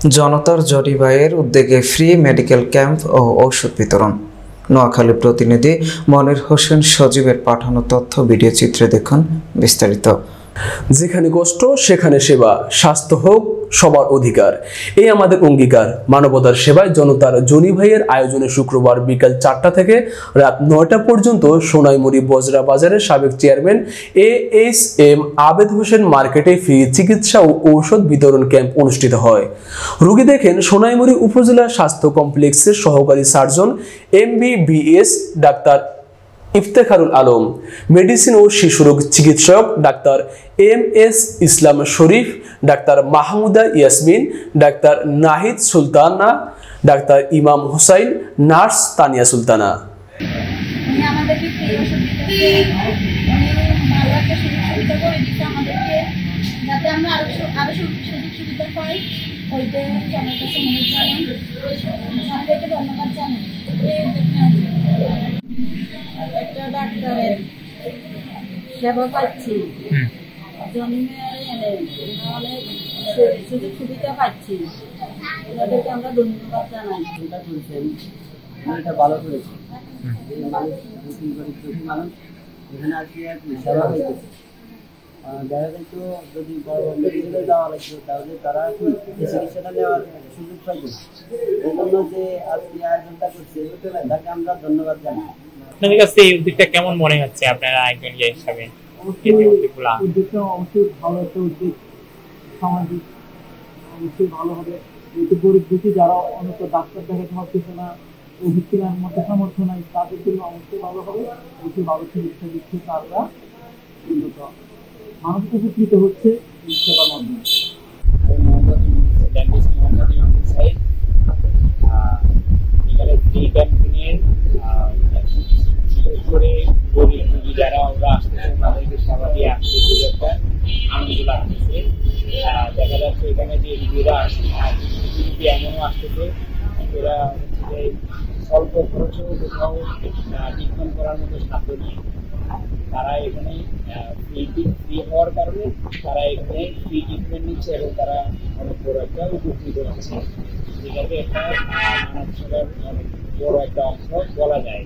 জনতার জনি ভাইয়ের উদ্যোগে ফ্রি মেডিকেল ক্যাম্প ও ঔষধ বিতরণ। নোয়াখালী প্রতিনিধি মনির হোসেন সজীবের পাঠানো তথ্য ভিডিও চিত্রে দেখুন বিস্তারিত। যেখানে কষ্ট সেখানে সেবা, স্বাস্থ্য হোক সবার অধিকার, এই আমাদের অঙ্গীকার। মানবতার সেবায় জনতার জনি ভাইয়ের আয়োজনে শুক্রবার বিকাল 4টা থেকে রাত 9টা পর্যন্ত সোনাইমুড়ি বজরা বাজারের সাবেক চেয়ারম্যান ASM আবেদ হোসেন মার্কেটে ফ্রি চিকিৎসা ও ঔষধ বিতরণ ক্যাম্প অনুষ্ঠিত হয়। রোগী দেখেন সোনাইমুড়ি উপজেলা স্বাস্থ্য কমপ্লেক্সের সহকারী surgeon MBBS doctor Iftekharul Alam, medicine ও শিশুরোগ চিকিৎসক doctor MS Islam Sharif, doctor Mahmuda Yasmin, doctor Nahid Sultana, doctor Imam Hussain, nurse Tania Sultana. একটা ডাক্তারের সেবা পাচ্ছি, অনেক সুযোগ সুবিধা পাচ্ছি, ওনাদেরকে আমরা ধন্যবাদ জানাই। এটা ভালো করেছে, মানুষ এখানে আসি আর কি সেবা হইতেছে। দেখা যাইতো যদি বড় মেডিকেলে যাওয়া লাগতো তাহলে তারা চিকিৎসাটা নেওয়ার সুযোগ পাইত। এই জন্য যে আজকে আয়োজনটা করছে তাকে আমরা ধন্যবাদ জানাই। আপনাদের কাছে এই উদ্যোগটা কেমন মনে হচ্ছে আপনারা একজন হিসাবে? উদ্যোগটা অবশ্যই ভালো একটা উদ্যোগ, সামাজিক অবশ্যই ভালো হবে। যেহেতু গরিব দুঃখী যারা অনেক ডাক্তার দেখাতে পারতেছে না, ওষুধ কেনার মতো সামর্থ্য নাই, তাদের জন্য অবশ্যই ভালো হবে। অবশ্যই ভালো চিকিৎসা দিচ্ছে, তারা মানুষ উপকৃত হচ্ছে এই সেবার মাধ্যমে। যারা ওরা আসতেছে তাদেরকে সেবা দিয়ে আসতেছে, একটা আনন্দ লাগতেছে। দেখা যাচ্ছে এখানে যে রুগীরা এমনও আসতেছে এরা স্বল্প খরচেও কোথাও ট্রিটমেন্ট করার মতো সাধ্য নেই। তারা এখানে ফ্রি হওয়ার কারণে তারা এখানে ফ্রি ট্রিটমেন্ট নিচ্ছে এবং তারা অনেক বড় একটা উপকৃত হচ্ছে, যেটাকে একটা মানব সেবার অনেক বড় একটা অংশ বলা যায়।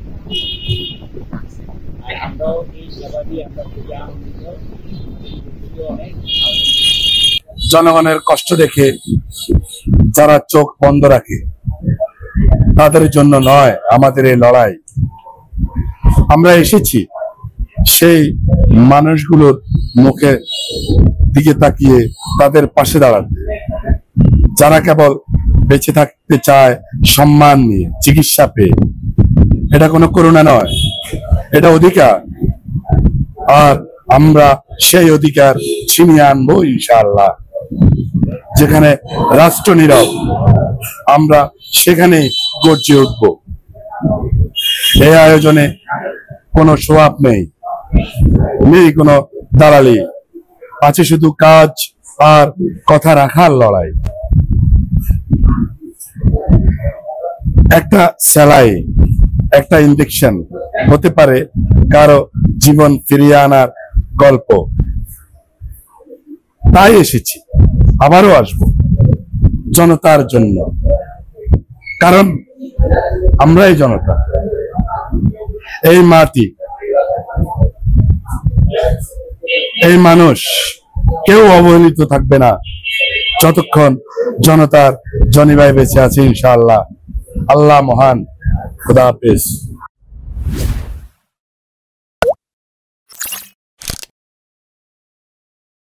আর আমরাও এই সেবা দিয়ে আমরা খুবই আনন্দিত, অনেক জনগণের কষ্ট দেখে যারা চোখ বন্ধ রাখে তাদের জন্য নয় আমাদের এই লড়াই। আমরা এসেছি সেই মানুষগুলোর মুখের দিকে তাকিয়ে তাদের পাশে দাঁড়াতে, যারা কেবল বেঁচে থাকতে চায় সম্মান নিয়ে, চিকিৎসা পেয়ে। এটা কোনো করুণা নয়, এটা অধিকার। আর আমরা সেই অধিকার ছিনিয়ে আনবো ইনশাআল্লাহ। যেখানে রাষ্ট্র নীরব আমরা সেখানেই গর্জে উঠব। এই আয়োজনে কোনো সোয়াব নেই, নেই কোনো দালালি, আছে শুধু কাজ আর কথা রাখার লড়াই। একটা সেলাই, একটা ইনজেকশন হতে পারে কারো জীবন ফিরিয়ে আনার গল্প। তাই এসেছি, আবারও আসবো জনতার জন্য, কারণ আমরাই জনতা। এই মাটি, এই মানুষ কেউ অবহেলিত থাকবে না যতক্ষণ জনতার জনি ভাই বেঁচে আছে ইনশাআল্লাহ। আল্লাহ মহান, খুদা হাফেজ।